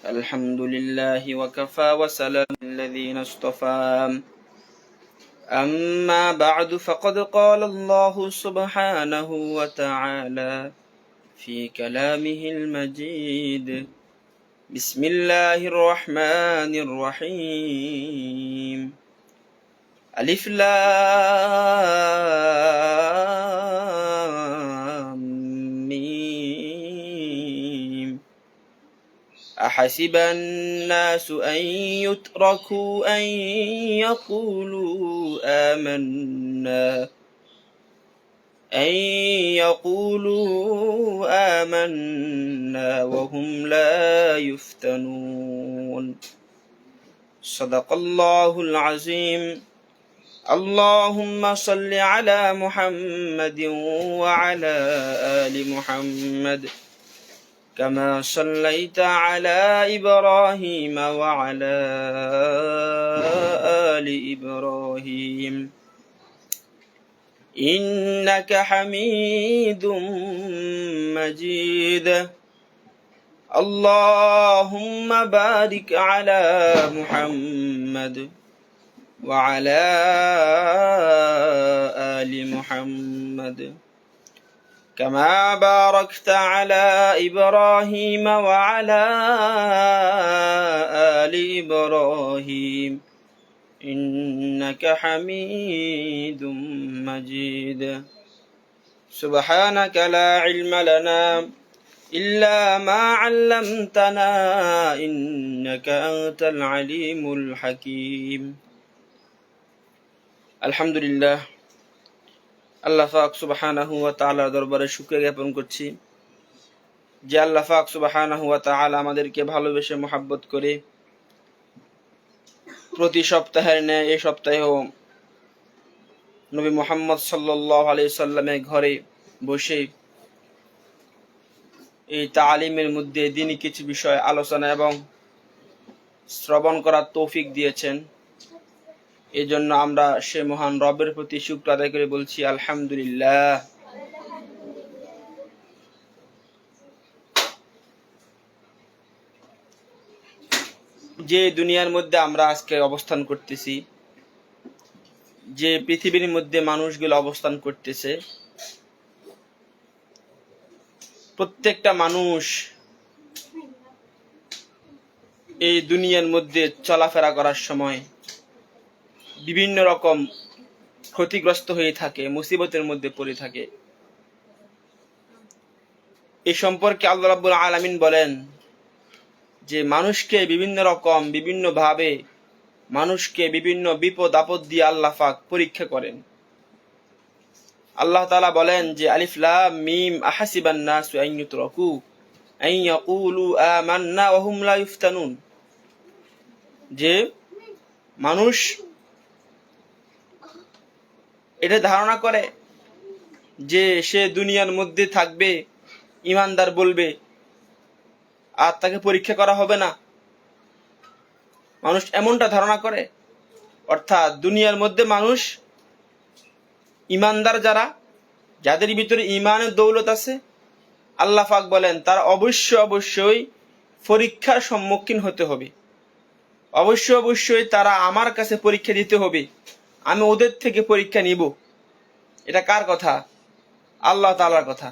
الحمد لله وكفى وسلام الذين اصطفى. أما بعد فقد قال الله سبحانه وتعالى في كلامه المجيد: بسم الله الرحمن الرحيم. ألف لام ميم. أحسب الناس أن يتركوا أن يقولوا آمنا وهم لا يفتنون. صدق الله العظيم. اللهم صل على محمد وعلى آل محمد كما صليت على إبراهيم وعلى آل إبراهيم إنك حميد مجيد. اللهم بارك على محمد وعلى آل محمد كما باركت على إبراهيم وعلى آل إبراهيم إنك حميد مجيد. سبحانك لا علم لنا إلا ما علمتنا إنك أنت العليم الحكيم. الحمد لله, আল্লাহ পাক সুবহানাহু ওয়া তাআলার দরবারে শুকরিয়া জ্ঞাপন করছি যে আল্লাহ পাক সুবহানাহু ওয়া তাআলা আমাদেরকে ভালোবেসে মহব্বত করে প্রতি সপ্তাহের ন্যায় এই সপ্তাহেও নবী মুহাম্মদ সাল্লাল্লাহু আলাইহি সাল্লামের ঘরে বসে এই তালিমের মধ্যে দ্বীনি কিছু বিষয় আলোচনা এবং শ্রবণ করার তৌফিক দিয়েছেন। এই জন্য আমরা সে মহান রবের প্রতি শুকর আদায় করে বলছি আলহামদুলিল্লাহ। যে দুনিয়ার মধ্যে আমরা আজকে অবস্থান করতেছি, যে পৃথিবীর মধ্যে মানুষগুলো অবস্থান করতেছে, প্রত্যেকটা মানুষ এই দুনিয়ার মধ্যে চলাফেরা করার সময় বিভিন্ন রকম ক্ষতিগ্রস্ত হয়ে থাকে, মুসিবতের মধ্যে পড়ে থাকে। এই সম্পর্কে আল্লাহ রাব্বুল আলামিন বলেন যে মানুষকে বিভিন্ন ভাবে মানুষকে বিভিন্ন বিপদ আপদ দিয়ে আল্লাহ পাক পরীক্ষা করেন। আল্লাহ তাআলা বলেন যে আলিফ লাম মিম আহাসিবান নাসু আন ইউতরাকু আন ইয়াকুলু আমান্না ওয়া হুম লা ইফতানুন, যে মানুষ এটা ধারণা করে যে সে দুনিয়ার মধ্যে থাকবে, ইমানদার বলবে, আর তাকে পরীক্ষা করা হবে না। মানুষ এমনটা ধারণা করে, অর্থাৎ দুনিয়ার মধ্যে মানুষ ইমানদার যাদের ভিতরে ইমানের দৌলত আছে, আল্লাহ পাক বলেন তারা অবশ্যই পরীক্ষার সম্মুখীন হতে হবে। অবশ্যই তারা আমার কাছে পরীক্ষা দিতে হবে, আমি ওদের থেকে পরীক্ষা নিব। এটা কার কথা? আল্লাহ তাআলার কথা।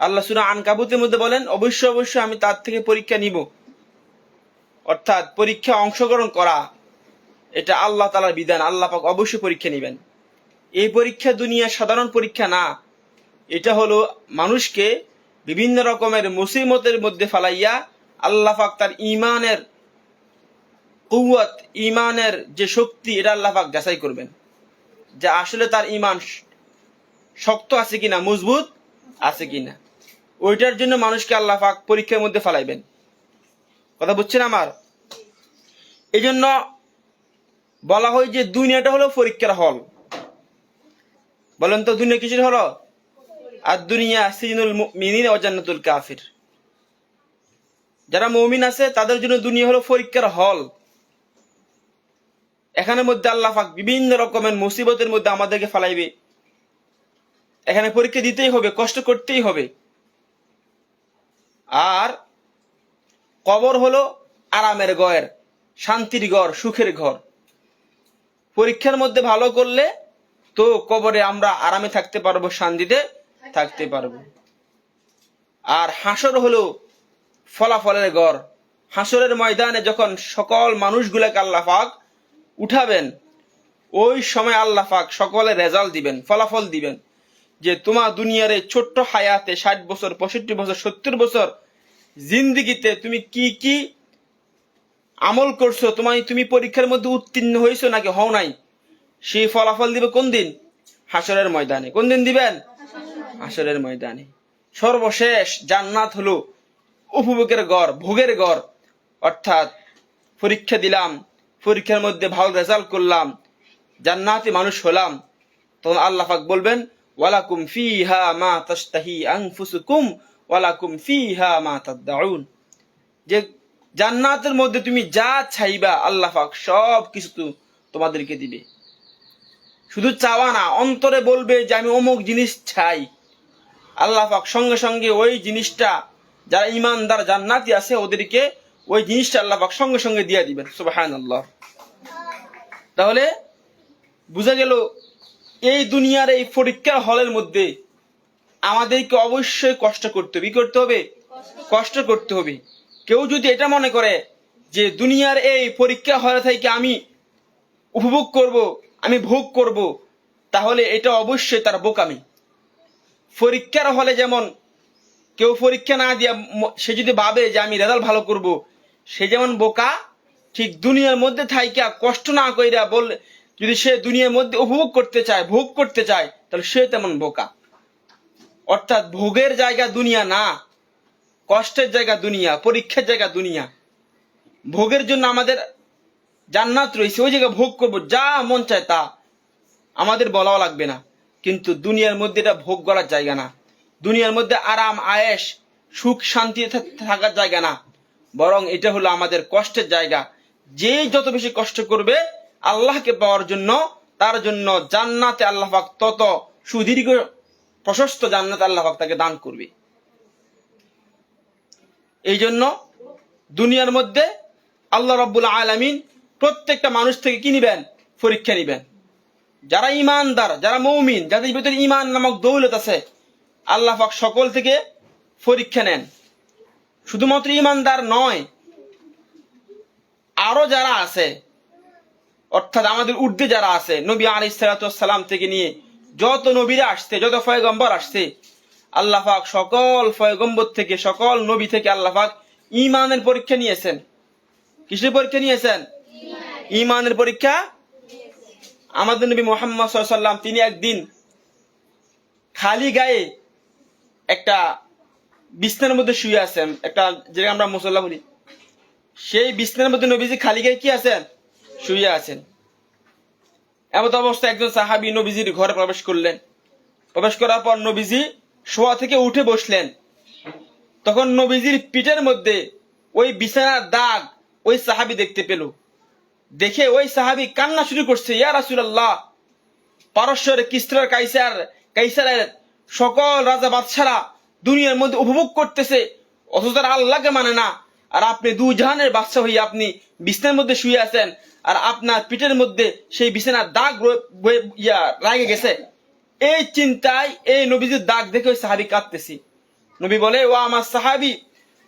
আল্লাহ সূরা আনকাবুতের মধ্যে বলেন অবশ্যই আমি তার থেকে পরীক্ষা নিব। অর্থাৎ পরীক্ষা অংশগ্রহণ করা এটা আল্লাহ তাআলার বিধান। আল্লাহ পাক অবশ্যই পরীক্ষা নেবেন। এই পরীক্ষা দুনিয়ার সাধারণ পরীক্ষা না, এটা হলো মানুষকে বিভিন্ন রকমের মুসিবতের মধ্যে ফালাইয়া আল্লাহ পাক তার ইমানের কুওয়াত, ইমানের যে শক্তি, এটা আল্লাহ পাক যাচাই করবেন যে আসলে তার ইমান শক্ত আছে কিনা, মজবুত আছে কিনা। ওইটার জন্য মানুষকে আল্লাহ পাক পরীক্ষার মধ্যে ফালাইবেন। কথা বুঝছেন আমার? এই জন্য বলা হয় যে দুনিয়াটা হলো পরীক্ষার হল। বলেন তো দুনিয়া কিসের হলো? আর দুনিয়া সিজনুল মুমিনিন ওয়া জান্নাতুল কাফির। যারা মুমিন আছে তাদের জন্য দুনিয়া হলো পরীক্ষার হল। এখানের মধ্যে আল্লাহ পাক বিভিন্ন রকমের মুসিবতের মধ্যে আমাদেরকে ফালাইবে। এখানে পরীক্ষা দিতেই হবে, কষ্ট করতেই হবে। আর কবর হলো আরামের ঘর, শান্তির ঘর, সুখের ঘর। পরীক্ষার মধ্যে ভালো করলে তো কবরে আমরা আরামে থাকতে পারবো, শান্তিতে থাকতে পারবো। আর হাসর হলো ফলাফলের ঘর। হাসরের ময়দানে যখন সকল মানুষগুলাকে আল্লাহ পাক উঠাবেন, ওই সময় আল্লাহ পাক সকলের রেজাল্ট দিবেন, ফলাফল দিবেন, যে তোমার দুনিয়ার এই ছোট্ট হায়াতে 60 বছর, 65 বছর, 70 বছর জিন্দিগিতে তুমি কি কি আমল করছো, তুমি পরীক্ষার মধ্যে উত্তীর্ণ হয়েছো নাকি হও নাই, সেই ফলাফল দিবে কোন দিন? হাসরের ময়দানে। কোন দিন দিবেন? হাসরের ময়দানে। সর্বশেষ জান্নাত হলো উপভোগের ঘর, ভোগের ঘর। অর্থাৎ পরীক্ষা দিলাম, পরীক্ষার মধ্যে ভালো রেজাল্ট করলাম, জান্নাতি মানুষ হলাম, তখন আল্লাহ পাক বলবেন ওয়ালাকুম ফিহা মা তাশতাহি আনফুসুকুম ওয়ালাকুম ফিহা মা তাদউন, যে জান্নাতের মধ্যে তুমি যা চাইবা আল্লাহ পাক সব কিছু তোমাদেরকে দিবে। শুধু চাওয়া না, অন্তরে বলবে যে আমি অমুক জিনিস চাই, আল্লাহ পাক সঙ্গে সঙ্গে ওই জিনিসটা, যারা ঈমানদার জান্নাতি আছে ওদেরকে ওই জিনিসটা আল্লাহ পাক সঙ্গে সঙ্গে দিয়ে দিবেন। সুবহানাল্লাহ। তাহলে বুঝা গেল এই দুনিয়ার এই পরীক্ষার হলের মধ্যে আমাদেরকে অবশ্যই কষ্ট করতে হবে। কি করতে হবে? কষ্ট করতে হবে। কেউ যদি এটা মনে করে যে দুনিয়ার এই পরীক্ষা হলে থেকে আমি উপভোগ করব, আমি ভোগ করব, তাহলে এটা অবশ্যই তার বোকামি। পরীক্ষার হলে যেমন কেউ পরীক্ষা না দিয়া সে যদি ভাবে যে আমি রেজাল্ট ভালো করব, সে যেমন বোকা, ঠিক দুনিয়ার মধ্যে থাইকা কষ্ট না কইরা বললে যদি সে দুনিয়ার মধ্যে উপভোগ করতে চায়, ভোগ করতে চায়, তাহলে সে তেমন বোকা। অর্থাৎ ভোগের জায়গা দুনিয়া না, কষ্টের জায়গা দুনিয়া, পরীক্ষার জায়গা দুনিয়া। ভোগের জন্য আমাদের জান্নাত রয়েছে, ওই জায়গায় ভোগ করব, যা মন চায় তা, আমাদের বলাও লাগবে না। কিন্তু দুনিয়ার মধ্যে এটা ভোগ করার জায়গা না, দুনিয়ার মধ্যে আরাম আয়েশ সুখ শান্তি থাকার জায়গা না, বরং এটা হলো আমাদের কষ্টের জায়গা। যে যত বেশি কষ্ট করবে আল্লাহকে পাওয়ার জন্য, তার জন্য জান্নাতে আল্লাহ পাক তত সুদীর্ঘ প্রশস্ত জান্নাত আল্লাহ পাক তাকে দান করবে। এই জন্য দুনিয়ার মধ্যে আল্লাহ রাব্বুল আলামিন প্রত্যেকটা মানুষ থেকে কি নিবেন? পরীক্ষা নিবেন। যারা ঈমানদার, যারা মুমিন, যাদের ভিতরে ঈমান নামক দৌলত আছে, আল্লাহ পাক সকল থেকে পরীক্ষা নেন। শুধুমাত্র ঈমানদার নয়, আরো যারা আছে, অর্থাৎ আমাদের ঊর্ধ্বে যারা আছে, নবী আলাইহিস সালাতু ওয়াস সালাম থেকে নিয়ে যত নবীরা আসছে, যত পয়গম্বর আসছে, আল্লাহ পাক সকল পয়গম্বর থেকে, সকল নবী থেকে আল্লাহ পাক ঈমানের পরীক্ষা নিয়েছেন। কিসের পরীক্ষা নিয়েছেন? ঈমানের পরীক্ষা। আমাদের নবী মুহাম্মদ সাল্লাল্লাহু আলাইহি ওয়াসাল্লাম তিনি একদিন খালি গায়ে একটা বিছানার মধ্যে শুয়ে আছেন, একটা যেটা আমরা মুসল্লা বলি, সেই বিছানার মধ্যে নবীজি খালি গায়ে কি আছেন? শুয়ে আছেন। এমত অবস্থায় একজন সাহাবী নবীজির ঘরে প্রবেশ করলেন। প্রবেশ করার পর নবীজি শোয়া থেকে উঠে বসলেন। তখন নবীজির পিঠের মধ্যে ওই বিছানার দাগ ওই সাহাবী দেখতে পেল। দেখে ওই সাহাবী কান্না শুরু করছে, ইয়া রাসূলুল্লাহ, পারস্যের কিসরার কাইসারের সকল রাজা বাদশারা দুনিয়ার মধ্যে উপভোগ করতেছে, অথচ তারা আল্লাহকে মানে না, আর আপনি দুই জাহানের বাদশা হয়ে আপনি বিছানার মধ্যে শুয়ে আছেন, আর আপনার পিঠের মধ্যে সেই বিছানার দাগ লাগে গেছে। এই চিন্তায় এই নবীজির দাগ দেখে ওই সাহাবী কাঁদতেছি। নবী বলে, ও আমার সাহাবী,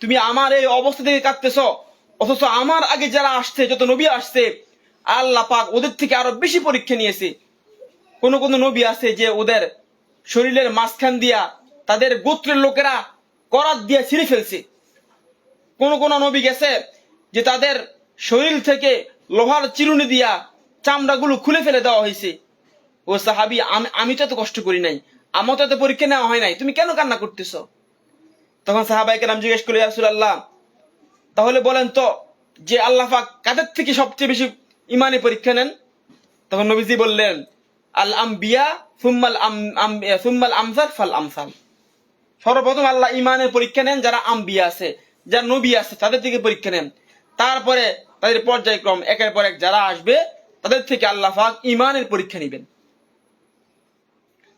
তুমি আমার এই অবস্থা থেকে কাঁদতেছ, অথচ আমার আগে যারা আসছে, যত নবী আসছে, আল্লাহ পাক ওদের থেকে আরো বেশি পরীক্ষা নিয়েছে। কোন কোন নবী আছে যে ওদের শরীরের মাঝখান দিয়া তাদের গোত্রের লোকেরা করাত দিয়ে ছিঁড়ে ফেলছে। কোন কোন নবী গেছে যে তাদের শরীর থেকে লোহার চিরুনি দিয়া চামড়াগুলো খুলে ফেলে দেওয়া হয়েছে। ও সাহাবী, আমি তো এত কষ্ট করি নাই, আমার তো এত পরীক্ষা নেওয়া হয় নাই, তুমি কেন কান্না করতেছ? তখন সাহাবায়ে কেরাম জিজ্ঞেস করলেন, ইয়া রাসূলুল্লাহ, তাহলে বলেন তো যে আল্লাহ পাক কাদের থেকে সবচেয়ে বেশি ঈমানে পরীক্ষা নেন? তখন নবীজি বললেন, আল আম্বিয়া সুম্মাল আমসাল ফাল আমসাল। সর্বপ্রথম আল্লাহ ঈমানের পরীক্ষা নেন যারা আম্বিয়া আছে, যারা নবী আছে, তাদের থেকে পরীক্ষা নেন। তারপরে তাদের পর্যায়ক্রম একের পর এক যারা আসবে তাদের থেকে আল্লাহ পাক ঈমানের পরীক্ষা নেবেন।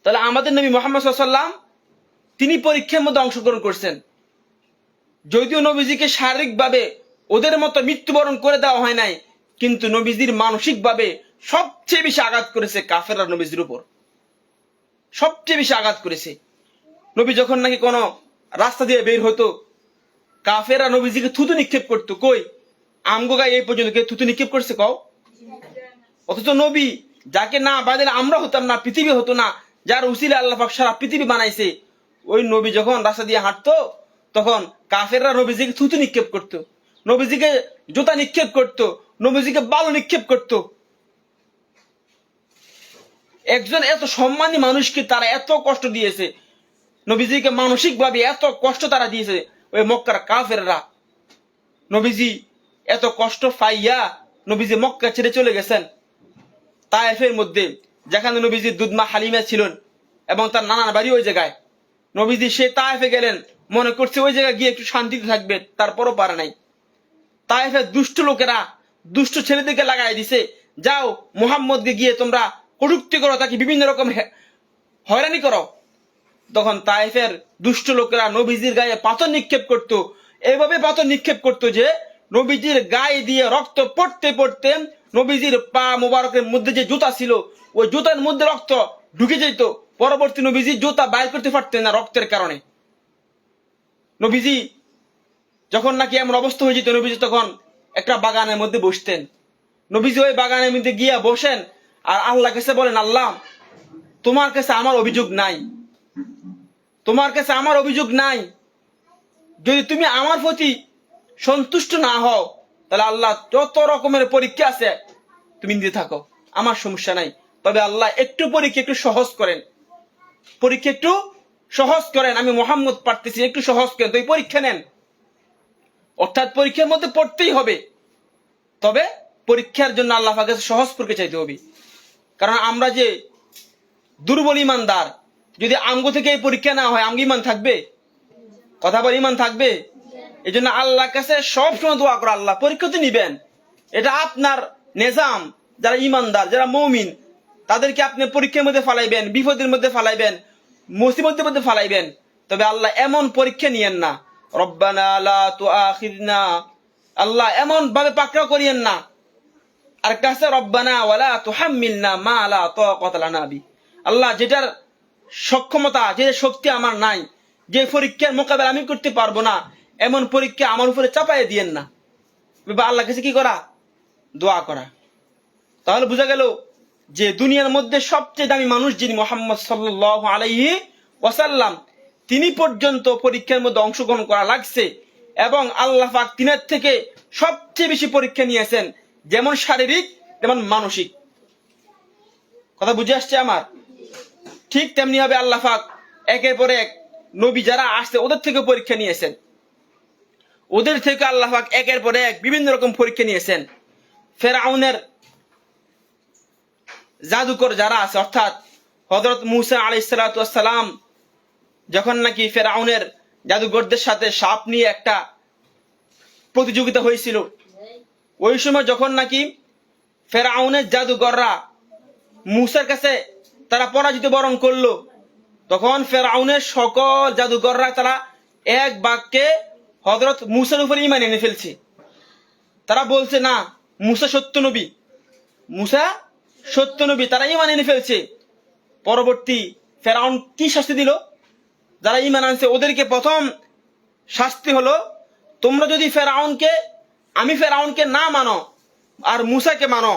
তাহলে আমাদের নবী মুহাম্মদ সাল্লাল্লাহু আলাইহি ওয়াসাল্লাম তিনি পরীক্ষার মধ্যে অংশগ্রহণ করছেন। যদিও নবীজিকে শারীরিকভাবে ওদের মতো মৃত্যুবরণ করে দেওয়া হয় নাই, কিন্তু নবীজির মানসিকভাবে সবচেয়ে বেশি আঘাত করেছে কাফেররা নবীজির উপর, সবচেয়ে বেশি আঘাত করেছে। নবী যখন নাকি কোনো রাস্তা দিয়ে বের হতো, কাফেররা নবীজিকে থুতু নিক্ষেপ করতো। কই আমগো গায়ে এই পর্যন্ত কে থুতু নিক্ষেপ করছে কও? অথচ নবী যাকে না বাঁধলে আমরা হতাম না, পৃথিবী হতো না, যার উসিলে আল্লাহ পাক সারা পৃথিবী বানাইছে, ওই নবী যখন রাস্তা দিয়ে হাঁটতো তখন কাফেররা নবীজিকে থুতু নিক্ষেপ করতো, নবীজিকে জুতা নিক্ষেপ করতো, নবীজিকে বালু নিক্ষেপ করতো। একজন এত সম্মানী মানুষকে তারা এত কষ্ট দিয়েছে, নবীজিকে মানসিক ভাবে এত কষ্ট তারা দিয়েছে ওই মক্কার কাফেররা। নবীজি এত কষ্ট পাইয়া নবীজি মক্কা ছেড়ে চলে গেছেন তায়েফের মধ্যে, যেখানে নবীজি দুধমা হালিমা ছিলেন এবং তার নানার বাড়ি ওই জায়গায়। নবীজি সে তায়েফে গেলেন, মনে করছে ওই জায়গায় গিয়ে একটু শান্তিতে থাকবে, তারপরও পারে নাই। তায়েফের দুষ্ট লোকেরা দুষ্ট ছেলেদেরকে লাগাই দিছে, যাও মুহাম্মদকে গিয়ে তোমরা কটূক্তি করো, তাকে বিভিন্ন রকম হয়রানি করো। তখন তায়েফের দুষ্ট লোকেরা নবীজির গায়ে পাথর নিক্ষেপ করত, এইভাবে পাথর নিক্ষেপ করত যে নবীজির গায়ে দিয়ে রক্ত পড়তে পড়তে নবীজির পা মোবারকের মধ্যে যে জুতা ছিল ওই জুতার মধ্যে রক্ত ঢুকে যেত। পরবর্তী নবীজি জুতা বাইর করতে পারতেন না রক্তের কারণে। নবীজি যখন নাকি এমন অবস্থা হয়ে যেত, নবীজি তখন একটা বাগানের মধ্যে বসতেন। নবীজি ওই বাগানের মধ্যে গিয়া বসেন আর আল্লাহ কাছে বলেন, আল্লাহ তোমার কাছে আমার অভিযোগ নাই, তোমার কাছে আমার অভিযোগ নাই, যদি তুমি আমার প্রতি সন্তুষ্ট না হও তাহলে আল্লাহ যত রকমের পরীক্ষা আছে তুমি নিতে থাকো, আমার সমস্যা নাই। তবে আল্লাহ একটু পরীক্ষা একটু সহজ করেন, পরীক্ষা একটু সহজ করেন, আমি মোহাম্মদ পারতেছি, একটু সহজ করেন। তো এই পরীক্ষা নেন, অর্থাৎ পরীক্ষার মধ্যে পড়তেই হবে, তবে পরীক্ষার জন্য আল্লাহ পাকের কাছে সহজ পরীক্ষা চাইতে হবে। কারণ আমরা যে দুর্বল ইমানদার, যদি আমগো থেকে এই পরীক্ষা না হয় আমগো ইমান থাকবে? কথা বল, ইমান থাকবে? এই জন্য আল্লাহর কাছে সবসময় দোয়া করো, আল্লাহ পরীক্ষা তো নিবেন, এটা আপনার নিজাম। যারা ইমানদার, যারা মুমিন, তাদেরকে আপনি পরীক্ষার মধ্যে ফালাইবেন, বিপদের মধ্যে ফালাইবেন, মুসিবতের মধ্যে ফালাইবেন। তবে আল্লাহ এমন পরীক্ষা নিয়েন না, রব্বানা লা তুআখিযনা, আল্লাহ এমন ভাবে পাকড়াও করিয়েন না। আরেকটা আছে রব্বানা ওয়ালা তুহাম্মিলনা মা লা তাকাতা লানা বি, আল্লাহ যেটার সক্ষমতা, যে শক্তি আমার নাই, যে পরীক্ষার মোকাবেলা আমি করতে পারবো না, এমন পরীক্ষা আমার উপরে চাপাইয়ে দিয়েন না। আল্লাহ কাছে কি করা? দোয়া করা। তাহলে বোঝা গেল যে দুনিয়ার মধ্যে সবচেয়ে দামি মানুষ যিনি মুহাম্মদ সাল্লাল্লাহু আলাইহি ওয়াসাল্লাম, তিনি পর্যন্ত পরীক্ষার মধ্যে অংশগ্রহণ করা লাগছে এবং আল্লাহ পাক তিনের থেকে সবচেয়ে বেশি পরীক্ষা নিয়েছেন, যেমন শারীরিক তেমন মানসিক। কথা বুঝে আসছে আমার? ঠিক তেমনি ভাবে আল্লাহ পাক একের পর এক নবী যারা আসছে ওদের থেকে পরীক্ষা নিয়েছেন, ওদের থেকে আল্লাহ পাক একের পর এক বিভিন্ন রকম পরীক্ষা নিয়েছেন। ফেরাউনের জাদুকর যারা আছে, অর্থাৎ হযরত মূসা আলাইহিস সালাতু ওয়াস সালাম যখন নাকি ফেরাউনের জাদুকরদের সাথে সাপ নিয়ে একটা প্রতিযোগিতা হয়েছিল, ওই সময় যখন নাকি ফেরাউনের জাদুকররা মূসার কাছে তারা পরাজিত বরণ করলো, তখন ফেরাউনের সকল জাদুকররা তারা এক বাক্যে হযরত মূসার উপর ঈমান এনে ফেলছে। তারা বলছে না, মূসা সত্য নবী, মূসা সত্য নবী, তারা ঈমান এনে ফেলছে। পরবর্তী ফেরাউন কি শাস্তি দিল? যারা ঈমান আনছে ওদেরকে প্রথম শাস্তি হলো, তোমরা যদি আমি ফেরাউনকে না মানো আর মূসাকে মানো,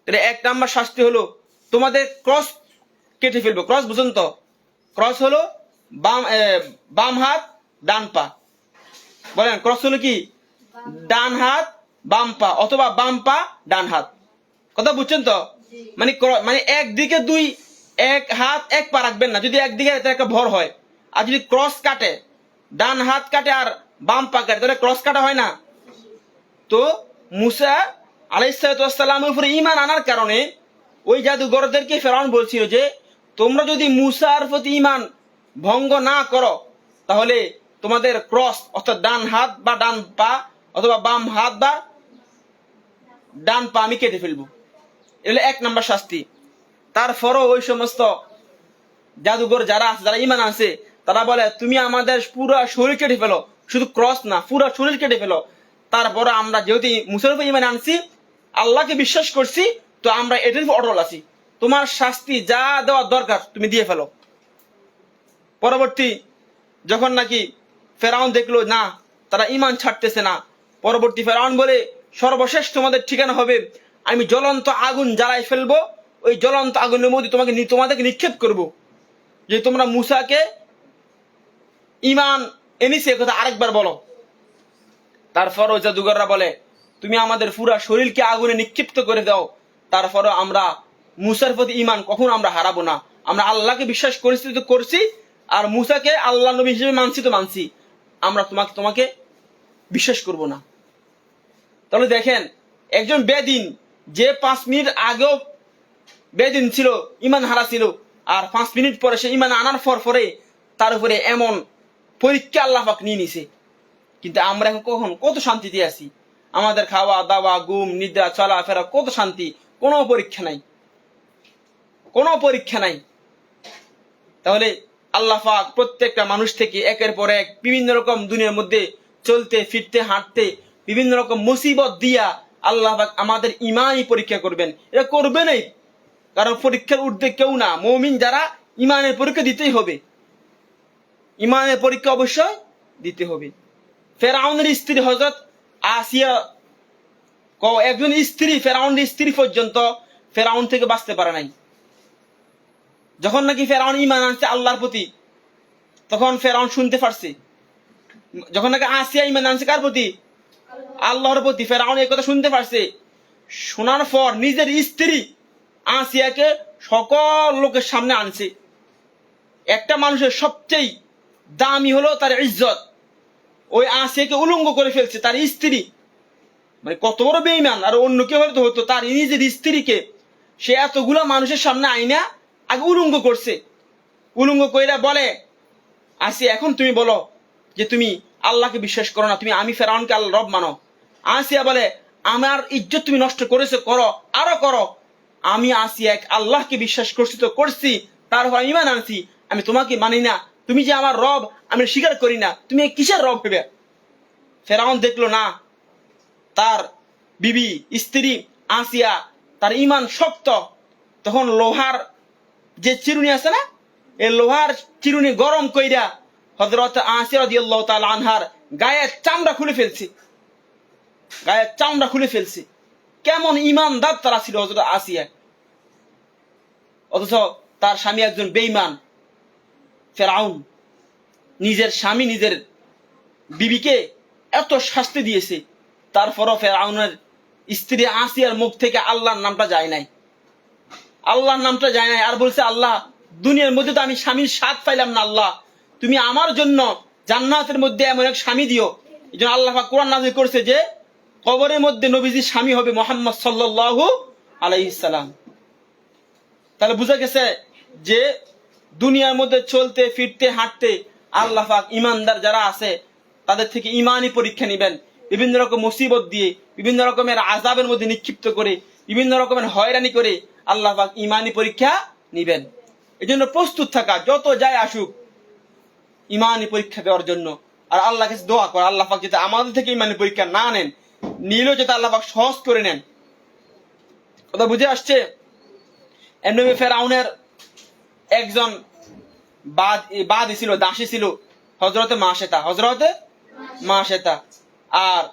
তাহলে এক নাম্বার শাস্তি হলো তোমাদের ক্রস কেটে ফেলবো। ক্রস বুঝুন তো? ক্রস হলো বাম হাত ডান পা। বলেন ক্রস হলো কি? ডান হাত বাম পা অথবা বাম পা ডান হাত। কথা বুঝছেন তো? মানে একদিকে এক হাত এক পা রাখবেন না, যদি একদিকে একটা ভর হয়। আর যদি ক্রস কাটে, ডান হাত কাটে আর বাম পা কাটে, তাহলে ক্রস কাটা হয় না। তো মূসা আলাইহিস সালামের উপরে ঈমান আনার কারণে ওই জাদুঘরদেরকে ফেরাউন বলছিল যে তোমরা যদি মূসার প্রতি ঈমান ভঙ্গ না করো তাহলে তোমাদের ক্রস অর্থাৎ ডান হাত বা ডান পা অথবা বাম হাত বা ডান পা আমি কেটে ফেলবো। এগুলো এক নম্বর শাস্তি। তারপরও ওই সমস্ত জাদুঘর যারা আছে, যারা ঈমান আছে, তারা বলে তুমি আমাদের পুরো শরীর কেটে ফেলো, শুধু ক্রস না, পুরো শরীর কেটে ফেলো। তারপরে আমরা যেহেতু মুসার উপর ঈমান আনছি, আল্লাহকে বিশ্বাস করছি, তো আমরা এটার উপর অটল আছি। তোমার শাস্তি যা দেওয়ার দরকার তুমি দিয়ে ফেলো। পরবর্তী যখন নাকি ফেরাউন দেখলো না তারা ঈমান ছাড়তেছে না, পরবর্তী ফেরাউন বলে সর্বশেষ তোমাদের ঠিকানা হবে আমি জ্বলন্ত আগুন জ্বালাই ফেলবো, ওই জ্বলন্ত আগুনের মধ্যে তোমাদেরকে নিক্ষেপ করব। যে তোমরা মুসাকে ঈমান এনেছে কথা আরেকবার বলো। তারপর ওই জাদুঘররা বলে তুমি আমাদের পুরা শরীরকে আগুনে নিক্ষিপ্ত করে দাও, তারপরও আমরা মুসার প্রতি ঈমান কখনো আমরা হারাবো না। আমরা আল্লাহকে বিশ্বাস করেছি তো করছি, আর মুসাকে আল্লাহ নবী হিসেবে মানছি তো মানছি, আমরা তোমাকে বিশ্বাস করব না। তাহলে দেখেন, একজন বেদিন যে 5 মিনিট আগেও বেদিন ছিল, ঈমান হারা ছিল, আর 5 মিনিট পরে সে ঈমান আনার পরে তার উপরে এমন পরীক্ষা আল্লাহ পাক নিয়ে নিছে। কিন্তু আমরা এখন কত শান্তিতে আছি, আমাদের খাওয়া দাওয়া ঘুম নিদ্রা চলাফেরা কত শান্তি, কোনো পরীক্ষা নাই, কোনো পরীক্ষা নাই। তাহলে আল্লাহ পাক প্রত্যেকটা মানুষ থেকে একের পর এক বিভিন্ন রকম দুনিয়ার মধ্যে চলতে ফিরতে হাঁটতে বিভিন্ন রকম মুসিবত দিয়া আল্লাহ পাক আমাদের ঈমানই পরীক্ষা করবেন। এটা করবেনই, কারণ পরীক্ষার ঊর্ধ্বে কেউ না। মুমিন যারা, ঈমানের পরীক্ষা দিতেই হবে, ঈমানের পরীক্ষা অবশ্যই দিতে হবে। ফেরাউনের স্ত্রী হযরত আসিয়া, একজন স্ত্রী, ফেরাউনের স্ত্রী পর্যন্ত ফেরাউন থেকে বাঁচতে পারে নাই। যখন নাকি ফেরাউন ঈমান আনছে আল্লাহর প্রতি, তখন ফেরাউন শুনতে পারছে। যখন নাকি আসিয়া ঈমান আনছে কার প্রতি? আল্লাহর প্রতি, ফেরাউন এই কথা শুনতে পারছে। শোনার পর নিজের স্ত্রী আসিয়াকে সকল লোকের সামনে আনছে। একটা মানুষের সবচেয়ে দামি হলো তার ইজ্জত, ওই আসিয়াকে উলঙ্গ করে ফেলছে তার স্ত্রী। মানে কত বড় বেঈমান! আর অন্য কেউ হলে তো হতো, তার নিজের স্ত্রীকে সে এতগুলা মানুষের সামনে আইনা আগে উলঙ্গ করছে। উলঙ্গ কইরা বলে, আসিয়া এখন তুমি বলো যে তুমি আল্লাহকে বিশ্বাস করো না, আমি ফেরাউনকে আল্লাহ রব মানো। আসিয়া বলে, আমার ইজ্জত তুমি নষ্ট করেছো, করো, আরো করো। আমি আসিয়া এক আল্লাহকে বিশ্বাস করছি তো করছি, তারপর আমি ঈমান আনছি, আমি তোমাকে মানি না, তুমি যে আমার রব আমি স্বীকার করি না, তুমি কিসের রব হবে? ফেরাউন দেখলো না তার বিবি স্ত্রী আসিয়া তার ঈমান শক্ত, তখন লোহার যে চিরুনি আছে না, এই লোহার চিরুনি গরম কইরা হযরত আসিয়া রাদিয়াল্লাহু তাআলা আনহার গায়ের চামড়া খুলে ফেলছে, গায়ের চামড়া খুলে ফেলছে। কেমন ঈমানদার তারা ছিল হযরত আসিয়া, অথচ তার স্বামী একজন বেঈমান ফেরাউন। নিজের স্বামী নিজের বিবিকে এত শাস্তি দিয়েছে, তারপরও ফেরাউনের স্ত্রী আসিয়ার মুখ থেকে আল্লাহর নামটা যায় নাই, আল্লাহর নামটা যায় নাই। আর বলছে, আল্লাহ দুনিয়ার মধ্যে তো আমি স্বামীর স্বাদ পাইলাম না, আল্লাহ তুমি আমার জন্য জান্নাতের মধ্যে এমন এক স্বামী দিও। এই জন্য আল্লাহ পাক কোরআন নাযিল করছে যে কবরের মধ্যে নবীজির স্বামী হবে মুহাম্মদ সাল্লাল্লাহু আলাইহিস সালাম। তাহলে বোঝা গেছে যে দুনিয়ার মধ্যে চলতে ফিরতে হাঁটতে আল্লাহ পাক ঈমানদার যারা আছে তাদের থেকে ঈমানই পরীক্ষা নেবেন। বিভিন্ন রকম মুসিবত দিয়ে, বিভিন্ন রকমের আযাবের মধ্যে নিক্ষিপ্ত করে, বিভিন্ন রকমের হয়রানি করে আল্লাহ পাক ঈমানই পরীক্ষা নেবেন। এজন্য প্রস্তুত থাকা, যত যায় আসুক ঈমানই পরীক্ষা দেওয়ার জন্য। আর আল্লাহর কাছে দোয়া করা, আল্লাহ পাক যাতে আমাদের থেকে ঈমানই পরীক্ষা না নেন, নিলেও যাতে আল্লাহ পাক সহজ করে নেন। কথা বুঝে আসছে? এমনি ফেরাউনের একজন বাদী ছিল, দাসী ছিল, হযরতে মাশেতা। আর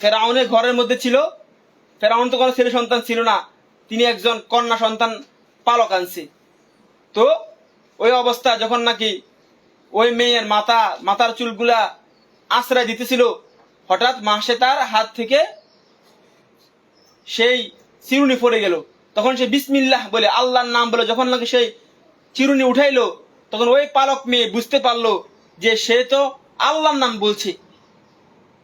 ফেরাউনের ঘরের মধ্যে ছিল, ফেরাউন তো কোনো ছেলে সন্তান ছিল না, তিনি একজন কন্যা সন্তান পালক আনছে। তো ওই অবস্থা যখন নাকি ওই মেয়ের মাথার চুলগুলা আশ্রয় দিতেছিল, হঠাৎ মাশেতার হাত থেকে সেই চিরুনি পড়ে গেল। তখন সে বিসমিল্লাহ বলে, আল্লাহর নাম বলে যখন নাকি সেই চিরুনি উঠাইলো, তখন ওই পালক মেয়ে বুঝতে পারলো যে সে তো আল্লাহর নাম বলছে।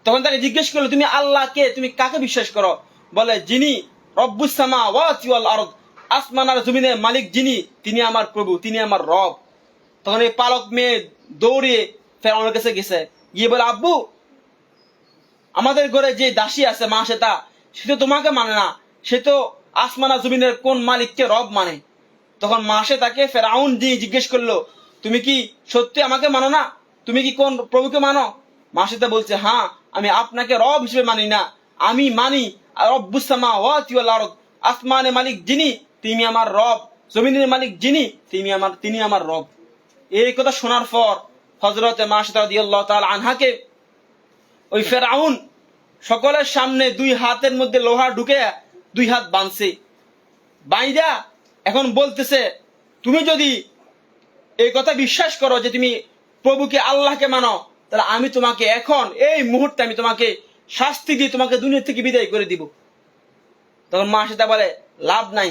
তখন তাকে জিজ্ঞেস করলো, তুমি আল্লাহকে, তুমি কাকে বিশ্বাস করো? বলে, যিনি রব্বুস সামাওয়াতি ওয়াল আরদ, আসমান আর জমিনের মালিক যিনি, তিনি আমার প্রভু, তিনি আমার রব। তখন এই পালক মেয়ে দৌড়ে ফেরাউনের কাছে গেছে, গিয়ে বলে, আব্বু আমাদের ঘরে যে দাসী আছে মাশেতা, সে তো তোমাকে মানে না, সে তো আসমান আর জমিনের কোন মালিককে রব মানে। তখন মাশেতাকে ফেরাউন দিয়ে জিজ্ঞেস করলো, তুমি কি সত্যি আমাকে মানো না? তুমি কি কোন প্রভুকে মানো? মাসিদা বলছে, হ্যাঁ আমি আপনাকে রব হিসেবে মানি না, আমি মানি রব্বুস সামাওয়াতি ওয়াল আরদ, আসমানের মালিক যিনি তিনি আমার রব, জমিনের মালিক যিনি তিনি আমার রব। এই কথা শোনার পর হযরতে মাসিদা রাদিয়াল্লাহু তাআলা আনহাকে ওই ফেরাউন সকলের সামনে দুই হাতের মধ্যে লোহা ঢুকে দুই হাত বাঁধছে, বাইদা এখন বলতেছে, তুমি যদি এই কথা বিশ্বাস করো যে তুমি প্রভুকে আল্লাহকে মানো, তাহলে আমি তোমাকে এখন এই মুহূর্তে আমি তোমাকে শাস্তি দিয়ে তোমাকে দুনিয়া থেকে বিদায় করে দিব। তখন মাসিদা বলে, লাভ নাই,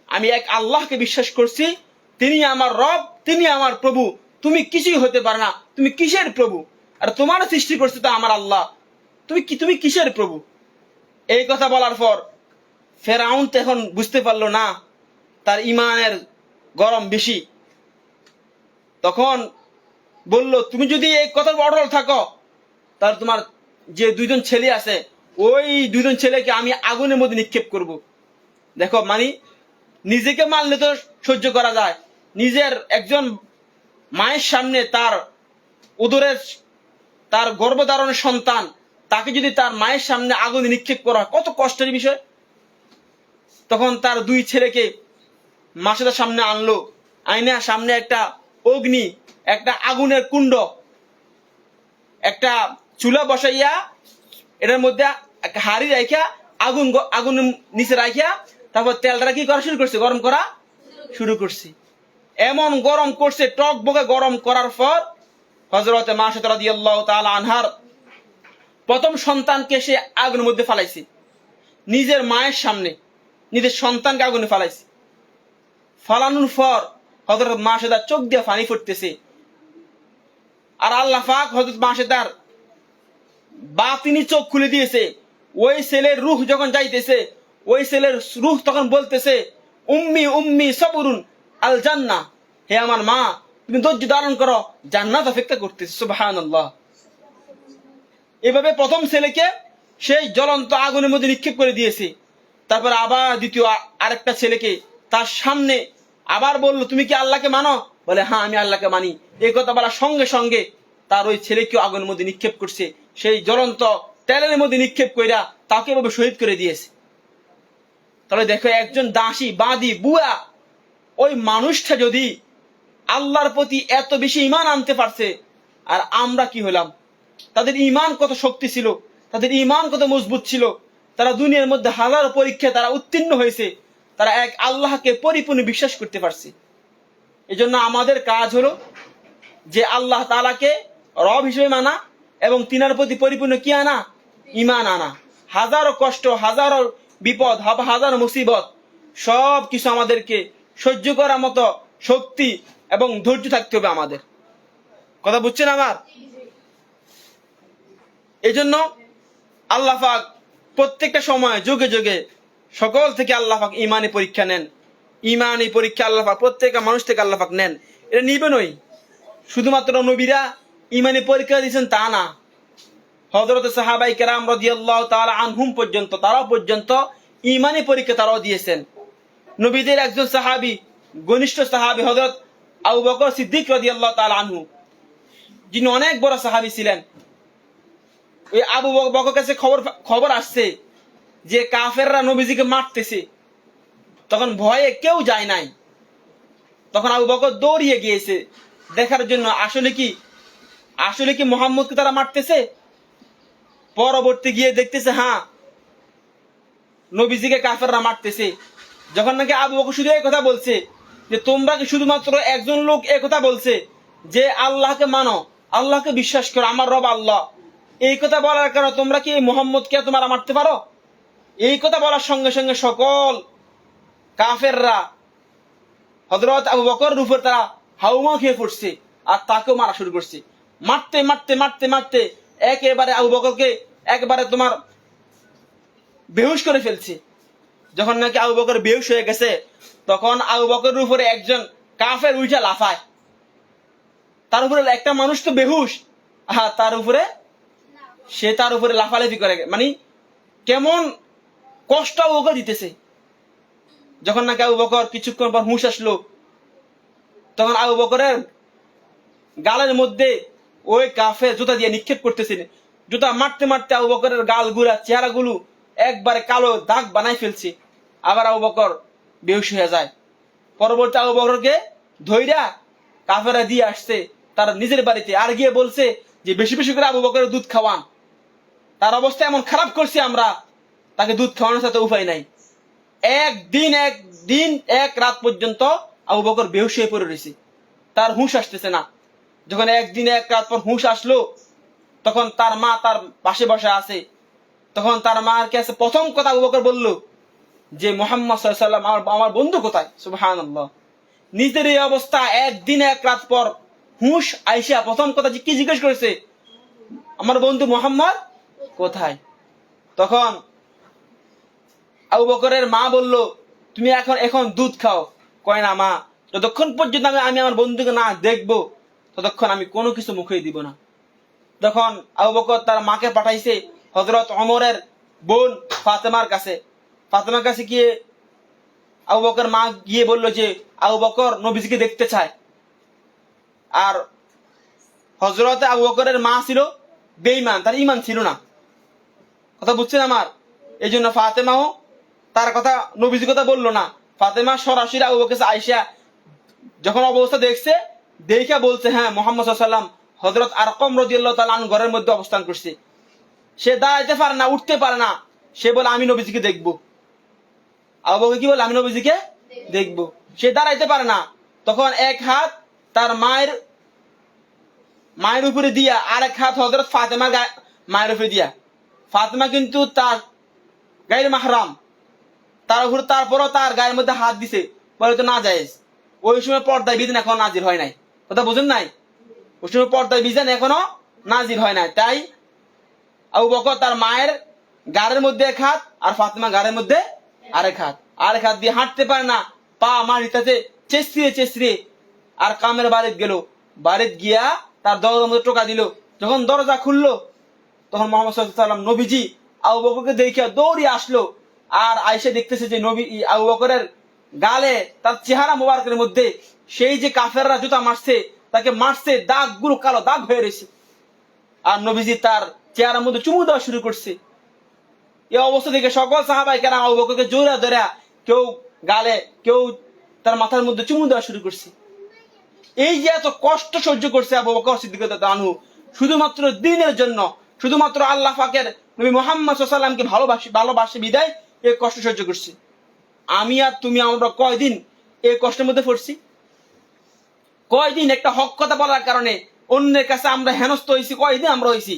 আমি এক আল্লাহকে বিশ্বাস করছি, তিনি আমার রব, তিনি আমার প্রভু, তুমি কিছুই হতে পারে না, তুমি কিসের প্রভু? আর তোমার সৃষ্টি করছে তো আমার আল্লাহ, তুমি কিসের প্রভু? এই কথা বলার পর ফেরাউন তো এখন বুঝতে পারলো না তার ইমানের গরম বেশি। তখন বলল, তুমি যদি এই কথার অটল থাকো, তাহলে তোমার যে দুইজন ছেলে আছে ওই দুইজন ছেলেকে আমি আগুনের মধ্যে নিক্ষেপ করব। দেখো, মানে নিজেকে মারলে তো সহ্য করা যায়, নিজের একজন মায়ের সামনে তার উদরের তার গর্ভধারণের সন্তান, তাকে যদি তার মায়ের সামনে আগুনে নিক্ষেপ করা কত কষ্টের বিষয়। তখন তার দুই ছেলেকে মাসিদার সামনে আনলো, আইনা সামনে একটা অগ্নি, একটা আগুনের কুণ্ড, একটা চুলা বসাইয়া এটার মধ্যে একটা হাড়ি রাখিয়া আগুনের নিচে রাখিয়া তারপর তেলটা কি করা শুরু করছে, গরম করা শুরু করছে। এমন গরম করছে, টক বকে গরম করার পর হযরতে মাসিদা রাদিয়াল্লাহু তাআলা আনহার প্রথম সন্তানকে সে আগুনের মধ্যে ফালাইছে, নিজের মায়ের সামনে নিজের সন্তানকে আগুনে ফালাইছে। ফালানোর পর হযরত মাসিদার চোখ দিয়ে পানি ফুটতেছে। আর আল্লাহ পাক হযরত মাসিদার বাতিনি চোখ খুলে দিয়েছে। ওই ছেলের রূহ যখন যাইতেছে, ওই ছেলের রূহ তখন বলতেছে, উম্মি উম্মি সবরুন আল জান্নাহ, হে আমার মা তুমি ধৈর্য ধারণ করো, জান্নাত অপেক্ষা করতেছে। সুবহানাল্লাহ। এভাবে প্রথম ছেলেকে সেই জ্বলন্ত আগুনের মধ্যে নিক্ষেপ করে দিয়েছে। তারপর আবার দ্বিতীয় আরেকটা ছেলেকে তার সামনে আবার বলল, তুমি কি আল্লাহকে মানো? বলে, হ্যাঁ আমি আল্লাহকে মানি। এই কথা বলার সঙ্গে সঙ্গে তার ওই ছেলেকেও আগুনের মধ্যে নিক্ষেপ করছে, সেই জ্বলন্ত তেলের মধ্যে নিক্ষেপ কইরা তাকে এভাবে শহীদ করে দিয়েছে। তাহলে দেখো, একজন দাসী বাদী বুয়া, ওই মানুষটা যদি আল্লাহর প্রতি এত বেশি ঈমান আনতে পারছে, আর আমরা কি হলাম? তাদের ঈমান কত শক্তি ছিল, তাদের ঈমান কত মজবুত ছিল, তারা দুনিয়ার মধ্যে হাজারো পরীক্ষায় তারা উত্তীর্ণ হয়েছে, তারা এক আল্লাহকে পরিপূর্ণ বিশ্বাস করতে পারছে। এজন্য আমাদের কাজ হলো যে আল্লাহ তাআলাকে রব হিসেবে মানা এবং তিনার প্রতি পরিপূর্ণ কি আনা? ঈমান আনা। হাজারো কষ্ট, হাজারো বিপদ, হাজারো মুসিবত সব কিছু আমাদেরকে সহ্য করার মতো শক্তি এবং ধৈর্য থাকতে হবে আমাদের। কথা বুঝছেন আমার? এজন্য আল্লাহ পাক প্রত্যেকটা সময় যুগে যুগে সকল থেকে আল্লাহ পাক ঈমানি পরীক্ষা নেন। ঈমানি পরীক্ষা আল্লাহ পাক প্রত্যেকটা মানুষ থেকে আল্লাহ পাক নেন। এটা নিবেনই। শুধুমাত্র নবীরা ঈমানি পরীক্ষা দিয়েছেন তা না, হযরতে সাহাবায়ে কেরাম রাদিয়াল্লাহু তাআলা আনহুম পর্যন্ত তারাও পর্যন্ত ঈমানি পরীক্ষা তারাও দিয়েছেন। নবীদের একজন সাহাবী, ঘনিষ্ঠ সাহাবী হযরত আবু বকর সিদ্দিক রাদিয়াল্লাহু তাআলা আনহু, যিনি অনেক বড় সাহাবী ছিলেন। ওই আবু বকর কাছে খবর আসছে যে কাফেররা নবীজিকে মারতেছে। তখন ভয়ে কেউ যায় নাই। তখন আবু বকর দৌড়িয়ে গিয়েছে দেখার জন্য আসলে কি মুহাম্মদকে তারা মারতেছে। পরবর্তী গিয়ে দেখতেছে, হ্যাঁ নবীজিকে কাফেররা মারতেছে। যখন নাকি আবু বকর শুধু এই কথা বলছে যে তোমরা কি শুধুমাত্র একজন লোক এই কথা বলছে যে আল্লাহকে মানো, আল্লাহকে বিশ্বাস করো, আমার রব আল্লাহ, এই কথা বলার কারণে তোমরা কি মুহাম্মদকে তোমরা মারতে পারো? এই কথা বলার সঙ্গে সঙ্গে সকল কাফেররা হযরত আবু বকরের উপর তারা হাউমা খেয়ে পড়ছে আর তাকেও মারা শুরু করছে। মারতে মারতে মারতে মারতে একেবারে আবু বকরকে একবারে তোমার বেহুশ করে ফেলছে। যখন নাকি আবু বকর বেহুশ হয়ে গেছে, তখন আবু বকরের উপরে একজন কাফের উঠে লাফায়। তার উপরে একটা মানুষ তো বেহুশ, তার উপরে লাফালাফি করে, মানে কেমন কষ্ট আবু বকর দিতেছে। যখন নাকি আবু বকর কিছুক্ষণ পর হুঁশ আসলো, তখন আবু বকরের গালের মধ্যে ওই কাফের জুতা দিয়ে নিক্ষেপ করতেছেন। জুতা মারতে মারতে আবু বকরের গালগুলা চেহারাগুলো একবারে কালো দাগ বানাই ফেলছে। আবার আবু বকর বেহুশ হয়ে যায়। পরবর্তী আবু বকরকে ধইরা কাফেরা দিয়ে আসছে তার নিজের বাড়িতে, আর গিয়ে বলছে যে বেশি বেশি করে আবু বকরের দুধ খাওয়ান, তার অবস্থা এমন খারাপ করছি আমরা, তাকে দুধ খাওয়ানোর সাথে উপায় নাই। একদিন এক রাত পর্যন্ত আবু বকর বেহুশ হয়ে পড়ে রয়েছে, তার হুঁশ আসতেছে না। যখন একদিন এক রাত পর হুঁশ আসলো, তখন তার মা তার পাশে বসে আছে। তখন তার মার কাছে প্রথম কথা আবু বকর বলল যে মুহাম্মদ সাল্লাল্লাহু আলাইহি ওয়াসাল্লাম আমার বন্ধু কোথায়? সুবহানাল্লাহ। নিজের এই অবস্থা, একদিন এক রাত পর হুঁশ আইসা প্রথম কথা কি জিজ্ঞেস করেছে? আমার বন্ধু মুহাম্মদ কোথায়? তখন আবু বকরের মা বলল, তুমি এখন দুধ খাও। কয় না মা, যতক্ষণ পর্যন্ত আমি আমার বন্ধুকে না দেখবো ততক্ষণ আমি কোনো কিছু মুখে দিব না। তখন আবু বকর তার মাকে পাঠাইছে হযরত ওমরের বোন ফাতেমার কাছে। ফাতেমার কাছে গিয়ে আবু বকর মা গিয়ে বলল যে আবু বকর নবীজিকে দেখতে চায়। আর হযরত আবু বকরের মা ছিল বেঈমান, তার ঈমান ছিল না। কথা বুঝছেন আমার? এই জন্য ফাতেমাও তার কথা নবীজির কথা বললো না। ফাতেমা সরাসরি আবু বকর আয়েশা যখন অবস্থা দেখছে, দেখে বলছে হ্যাঁ মুহাম্মদ সাল্লাল্লাহু আলাইহি ওয়াসাল্লাম হযরত আরকম রাদিয়াল্লাহু তাআলা আনহু ঘরের মধ্যে অবস্থান করছে। সে দাঁড়াইতে পারে না, উঠতে পারে না। সে বলে আমি নবীজিকে দেখবো। আবু বকর কি বলে? আমি নবীজিকে দেখবো। সে দাঁড়াইতে পারে না। তখন এক হাত তার মায়ের উপরে দিয়া, আর এক হাত হযরত ফাতেমার মায়ের উপরে দিয়া। ফাতেমা কিন্তু তার গায়ের মাহরাম, তার উপরে তারপরও তার গায়ের মধ্যে হাত দিছে, বলে তো না জায়েজ। ওই সময় পর্দায় বিধান এখনো নাজির হয় নাই। কথা বুঝেন নাই? ওই সময় পর্দায় বিধান এখনো নাজির হয় নাই। তাই আবু বকর তার মায়ের গাড়ের মধ্যে এক হাত, আর ফাতেমা গাড়ের মধ্যে আরেক হাত দিয়ে হাঁটতে পারে না। পা মাটিতে চেঁচড়িয়ে আর কামের বাড়িতে গেল। বাড়িতে গিয়া তার দরজার মধ্যে টোকা দিল। যখন দরজা খুললো, তখন মুহাম্মদ সাল্লাল্লাহু আলাইহি ওয়াসাল্লাম নবীজি আবু বকরকে দেখে দৌড়িয়ে আসলো। আর আয়েশা দেখতেছে যে নবী আবু বকরের গালে, তার চেহারা মোবারকের মধ্যে সেই যে কাফেররা জুতা মারছে, তাকে মারছে, দাগগুলো কালো দাগ হয়ে রয়েছে। আর নবীজি তার চেহারার মধ্যে চুমু দেওয়া শুরু করছে। এই অবস্থা দেখে সকল সাহাবায়ে কেরাম আবু বকরকে জোরে ধরে কেউ গালে, কেউ তার মাথার মধ্যে চুমু দেওয়া শুরু করছে। এই যে এত কষ্ট সহ্য করছে আবু বকর সিদ্দিক রাদিয়াল্লাহু আনহু, শুধুমাত্র দ্বীনের জন্য, শুধুমাত্র আল্লাহ পাকের নবী মুহাম্মদ সাল্লাল্লাহু আলাইহি ওয়াসাল্লামকে ভালোবাসে বিদায় এই কষ্ট সহ্য করছে। আমি আর তুমি আমরা কয়দিন এই কষ্টের মধ্যে পড়ছি? কয়দিন একটা হক কথা বলার কারণে অন্যের কাছে আমরা হেনস্থ হয়েছি? কয়দিন আমরা হয়েছি?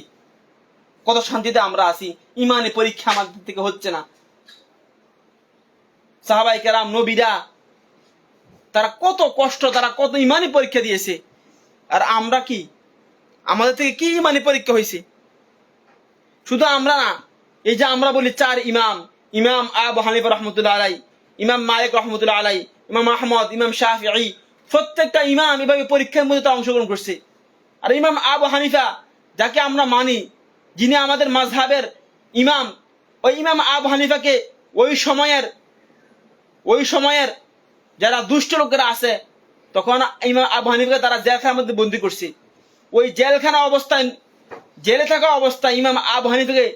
কত শান্তিতে আমরা আছি, ইমানে পরীক্ষা আমাদের থেকে হচ্ছে না। সাহাবায়ে কেরাম নবীরা তারা কত কষ্ট, তারা কত ইমানি পরীক্ষা দিয়েছে। আর আমরা কি, আমাদের থেকে কি ইমানি পরীক্ষা হয়েছে? শুধু আমরা না, এই যে আমরা বলি চার ইমাম, ইমাম আবু হানিফা রাহমাতুল্লাহ আলাইহি, ইমাম মালিক রাহমাতুল্লাহ আলাইহি, ইমাম আহমদ, ইমাম শাফিঈ, প্রত্যেকটা ইমাম এভাবে পরীক্ষার মধ্যে তারা অংশগ্রহণ করছে। আর ইমাম আবু হানিফা, যাকে আমরা মানি, যিনি আমাদের মাযহাবের ইমাম, ওই ইমাম আবু হানিফাকে ওই সময়ের যারা দুষ্ট লোকেরা আছে, তখন ইমাম আবু হানিফাকে তারা জেলখানার মধ্যে বন্দী করছে। ওই জেলে থাকা অবস্থায় ইমাম আবু হানিফাকে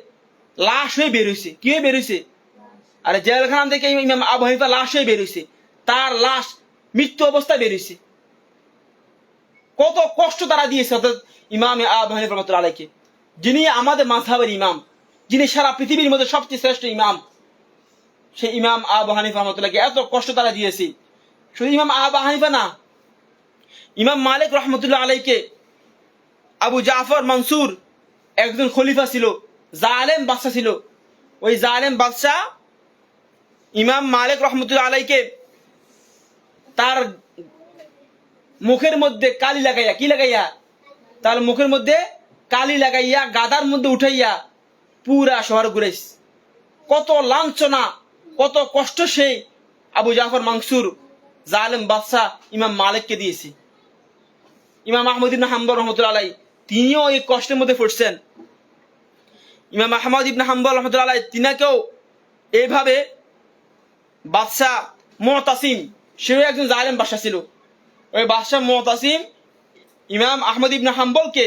লাশ হয়ে বেরোইছে। কি হয়ে বেরোইছে? আরে জেলখানা থেকে ইমাম আবু হানিফা লাশ হয়ে বেরোইছে, তার লাশ মৃত্যু অবস্থায় বেরোইছে। কত কষ্ট তারা দিয়েছে অর্থাৎ ইমাম আবু হানিফা রাহমাতুল্লাহ আলাইহি, যিনি আমাদের মাযহাবের ইমাম, যিনি সারা পৃথিবীর মধ্যে সবচেয়ে শ্রেষ্ঠ ইমাম, সেই ইমাম আবু হানিফা রাহমাতুল্লাহকে এত কষ্ট তারা দিয়েছে। শুধু ইমাম আবু হানিফা না, ইমাম মালিক রাহমাতুল্লাহ আলাইহিকে আবু জাফর মানসুর একজন খলিফা ছিল, জালেম বাদশা ছিল। ওই জালেম বাদশা ইমাম মালিক রাহমাতুল্লাহ আলাইহিকে তার মুখের মধ্যে কালি লাগাইয়া, কি লাগাইয়া? তার মুখের মধ্যে কালি লাগাইয়া গাদার মধ্যে উঠাইয়া পুরা শহর ঘুরাইছে। কত লাঞ্ছনা, কত কষ্ট সেই আবু জাফর মানসুর জালেম বাদশা ইমাম মালিককে দিয়েছে। ইমাম আহমদ ইবনে হাম্বল রাহমাতুল্লাহ আলাইহি তিনিও এই কষ্টের মধ্যে পড়ছেন। ইমাম আহমদ ইবনে হাম্বল রাহমাতুল্লাহ আলাইহি তিনাকেও এইভাবে বাদশা মুতাসিম, সেও একজন জালেম বাদশা ছিল, ওই বাদশা মুতাসিম ইমাম আহমদ ইবনে হাম্বলকে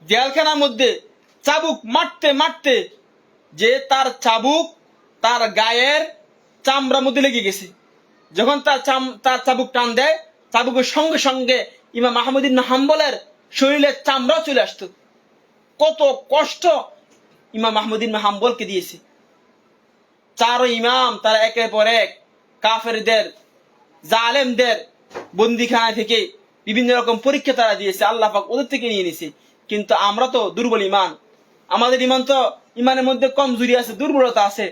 জেলখানার মধ্যে চাবুক মারতে মারতে যে তার চাবুক তার গায়ের চামড়ার মধ্যে লেগে গেছে। যখন তার চাবুক টান দেয়, চাবুকের সঙ্গে সঙ্গে ইমাম আহমদ ইবনে হাম্বলের শরীরের চামড়াও চলে আসতো। কত কষ্ট ইমাম আহমদ ইবনে হাম্বলকে দিয়েছে। চারো ইমাম তারা একের পর এক কাফেরদের, জালেমদের বন্দিখানা থেকে বিভিন্ন রকম পরীক্ষা তারা দিয়েছে, আল্লাহ পাক ওদের থেকে নিয়ে নিছে। কিন্তু আমরা তো দুর্বল ইমান, আমাদের ইমান তো ইমানের মধ্যে কমজোরি আছে, দুর্বলতা আছে,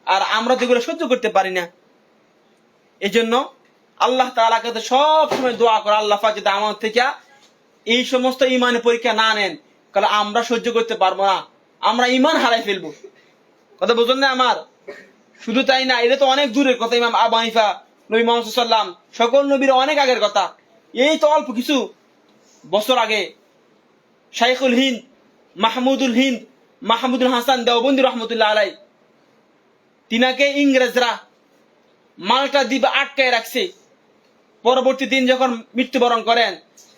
আর আমরা তো এগুলো সহ্য করতে পারি না। এই জন্য আল্লাহ তাআলার কাছে সব সময় দোয়া করে, আল্লাহ পাক যদি আমাদের থেকে এই সমস্ত ইমানের পরীক্ষা না নেন, তাহলে আমরা সহ্য করতে পারবো না, আমরা ইমান হারাই ফেলবো। কথা বুঝলেন না আমার? শুধু তাই না, এটা তো অনেক দূরের কথা। ইমাম আবু হানিফা, নবী মুহাম্মদ সাল্লাল্লাহু আলাইহি ওয়াসাল্লাম, সকল নবীর অনেক আগের কথা। এই তো অল্প কিছু বছর আগে শাইখুল হিন্দ মাহমুদুল হাসান দেওবন্দি রহমতুল্লাহ আলাই, তিনাকে ইংরেজরা মাল্টা দ্বীপে আটকায় রাখছে। পরবর্তী দিন যখন মৃত্যুবরণ করেন,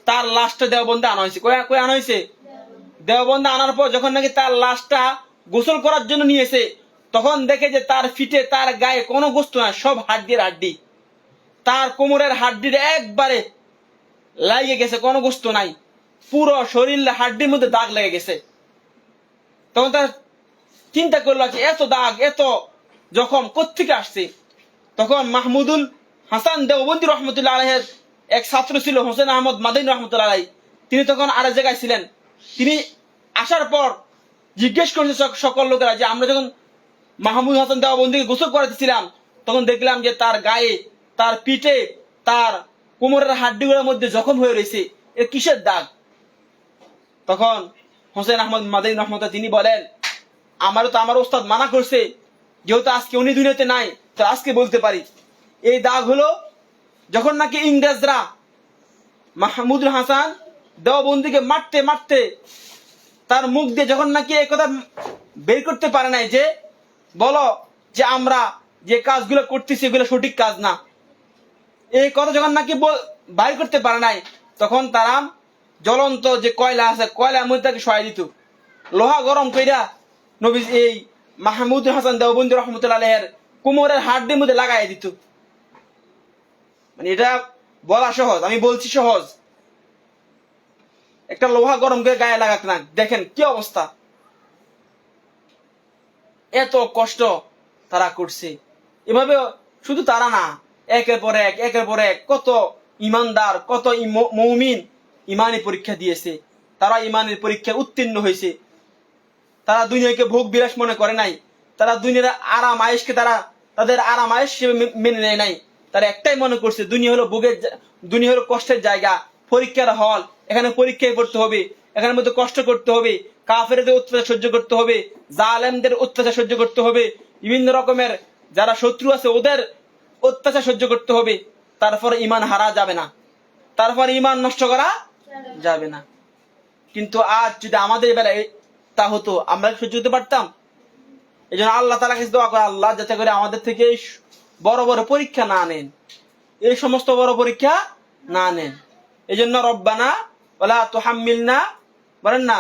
তার লাশটা দেওবন্দে আনা হয়েছে। কই আনা হয়েছে? দেওবন্দে আনার পর যখন নাকি তার লাশটা গোসল করার জন্য নিয়েছে, তখন দেখে যে তার ফিটে, তার গায়ে কোনো গোস্ত নাই, সব হাড্ডির হাড্ডি। তার কোমরের হাড্ডির একবারে লাগিয়ে গেছে, কোনো গোস্ত নাই, পুরো শরীর হাড্ডির মধ্যে দাগ লেগে গেছে। তখন তার চিন্তা করলো যে এত দাগ, এত জখম কোত্থেকে আসছে। তখন মাহমুদুল হাসান দেওবন্দি রহমতুল্লাহ আলাইহির এক ছাত্র ছিল হোসেন আহমদ মাদানী রহমতুল্লাহ আলাইহি, তিনি তখন আরেক জায়গায় ছিলেন। তিনি আসার পর জিজ্ঞেস করছে সকল লোকেরা যে আমরা যখন মাহমুদ হাসান দেওবন্দিকে গোসল করাতেছিলাম, তখন দেখলাম যে তার গায়ে, তার পিঠে, তার কোমরের হাড্ডিগুলোর মধ্যে জখম হয়ে রয়েছে, এর কিসের দাগ? তখন হোসেন আহমদ মাদানী রহমতুল্লাহ তিনি বলেন, আমার ওস্তাদ মানা করছে, যেহেতু আজকে উনি দুনিয়াতে নাই, তো আজকে বলতে পারি। এই দাগ হলো যখন নাকি ইংরেজরা মাহমুদুল হাসান দেওবন্দিকে মারতে মারতে তার মুখ দিয়ে যখন নাকি এই কথা বের করতে পারে নাই যে বলো যে আমরা যে কাজগুলো করতেছি এগুলো সঠিক কাজ না, এই কথা যখন নাকি বাইর করতে পারে নাই, তখন তারা জ্বলন্ত যে কয়লা আছে, কয়লার মধ্যে তাকে শোয়াই দিত। লোহা গরম কইরা নবী এই মাহমুদুল হাসান দেওবন্দি রহমতুল্লাহ আলাইহির কোমরের হাড্ডির মধ্যে লাগাই দিত। মানে এটা বলা সহজ, আমি বলছি সহজ। একটা লোহা গরম করে গায়ে লাগাক না, দেখেন কি অবস্থা। এত কষ্ট তারা করছে। এভাবে শুধু তারা না, একের পর এক কত ইমানদার, কত মুমিন ইমানি পরীক্ষা দিয়েছে। তারা ইমানের পরীক্ষায় উত্তীর্ণ হয়েছে। তারা দুনিয়াকে ভোগ বিলাস মনে করে নাই, তারা দুনিয়ার আরাম আয়েশকে তাদের আরাম আয়েশ মেনে নেয় নাই। তারা একটাই মনে করছে দুনিয়া হলো কষ্টের জায়গা, পরীক্ষার হল, এখানে পরীক্ষায় পড়তে হবে, এখানের মধ্যে কষ্ট করতে হবে, কাফেরদের অত্যাচার সহ্য করতে হবে, জালেমদের অত্যাচার সহ্য করতে হবে, বিভিন্ন রকমের যারা শত্রু আছে ওদের অত্যাচার সহ্য করতে হবে। তারপর ইমান হারা যাবে না, তারপর ইমান নষ্ট করা যাবে না। কিন্তু আজ যদি আমাদের বেলায় তা হতো, আমরা সহ্য করতে পারতাম? এই জন্য আল্লাহ তাআলার কাছে দোয়া করে, আল্লাহ যাতে করে আমাদের থেকে বড় বড় পরীক্ষা না নেন, এই সমস্ত বড় পরীক্ষা না নেন। এই জন্য রব্বানা ওয়ালা তুহাম্মিলনা, বলেন না,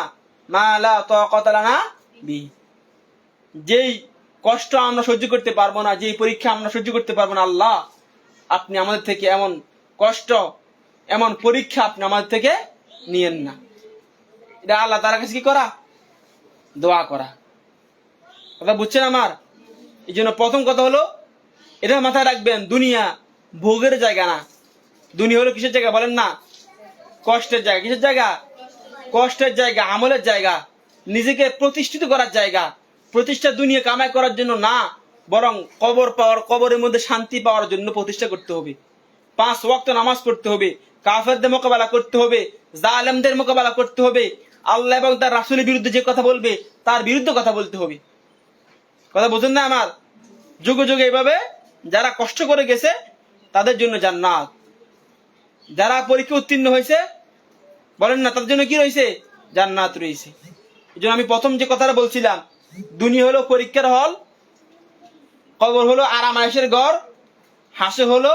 মা লা তাকাতা লানা বি, যেই কষ্ট আমরা সহ্য করতে পারবো না, যেই পরীক্ষা আমরা সহ্য করতে পারবো না, আল্লাহ আপনি আমাদের থেকে এমন কষ্ট, এমন পরীক্ষা আপনি আমাদের থেকে নিয়েন না। এটা আল্লাহ তাআলার কাছে কি করা? দোয়া করা। কথা বুঝছেন আমার? এই জন্য প্রথম কথা হলো, এটা মাথায় রাখবেন, দুনিয়া ভোগের জায়গা না। দুনিয়া হলো কিসের জায়গা বলেন না? কষ্টের জায়গা। কিসের জায়গা? কষ্টের জায়গা, আমলের জায়গা, নিজেকে প্রতিষ্ঠিত করার জায়গা। প্রতিষ্ঠা দুনিয়া কামাই করার জন্য না, বরং কবরের মধ্যে শান্তি পাওয়ার জন্য প্রতিষ্ঠা করতে হবে। 5 ওয়াক্ত নামাজ পড়তে হবে, কাফেরদের মোকাবেলা করতে হবে, জালেমদের মোকাবেলা করতে হবে, আল্লাহ এবং তার রাসূলের বিরুদ্ধে যে কথা বলবে তার বিরুদ্ধে কথা বলতে হবে। কথা বুঝেন না আমার? যুগে যুগে এইভাবে যারা কষ্ট করে গেছে তাদের জন্য জান্নাত, যারা পরীক্ষা উত্তীর্ণ হয়েছে বলেন না তাদের জন্য কি রয়েছে? জান্নাত রয়েছে। এই জন্য আমি প্রথম যে কথাটা বলছিলাম, দুনিয়া হলো পরীক্ষার হল, কবর হলো আরাম আয়েশের ঘর, হাসে হলো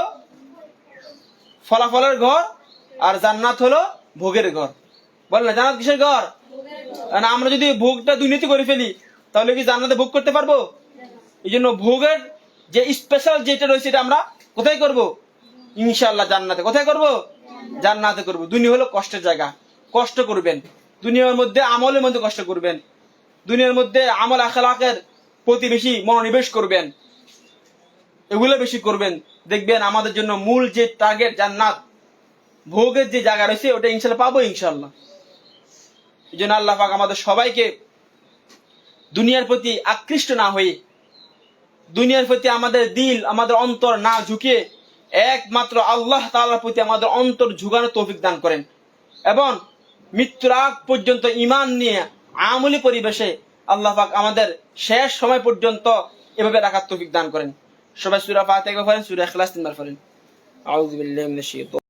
ফলাফলের ঘর, আর জান্নাত হলো ভোগের ঘর। বলেন না, জান্নাত কিসের ঘর? কারণ আমরা যদি ভোগটা দুর্নীতি করে ফেলি তাহলে কি জান্নাতে ভোগ করতে পারবো? এই জন্য ভোগের যে স্পেশাল যেটা রয়েছে এটা আমরা কোথায় করব? ইনশাআল্লাহ জান্নাতে। কোথায় করব? জান্নাতে করব। দুনিয়া হলো কষ্টের জায়গা, কষ্ট করবেন। দুনিয়ার মধ্যে আমলের মধ্যে কষ্ট করবেন, দুনিয়ার মধ্যে আমল আখলাকের প্রতি বেশি মনোনিবেশ করবেন, এগুলো বেশি করবেন। দেখবেন আমাদের জন্য মূল যে টার্গেট জান্নাত, ভোগের যে জায়গা রয়েছে ওটা ইনশাআল্লাহ পাবো ইনশাআল্লাহ। এই জন্য আল্লাহ পাক আমাদের সবাইকে দুনিয়ার প্রতি আকৃষ্ট না হয়ে, দুনিয়ার প্রতি আমাদের দিল, আমাদের অন্তর না ঝুঁকিয়ে একমাত্র আল্লাহ তাআলার প্রতি আমাদের অন্তর ঝুঁকানোর তৌফিক দান করেন এবং মৃত্যুর আগ পর্যন্ত ঈমান নিয়ে আমলি পরিবেশে আল্লাহ পাক আমাদের শেষ সময় পর্যন্ত এভাবে রাখার তৌফিক দান করেন। সবাই সূরা ফাতিহা পড়েন, সূরা ইখলাস তিনবার পড়েন। আউযু বিল্লাহি মিনাশ শাইতানির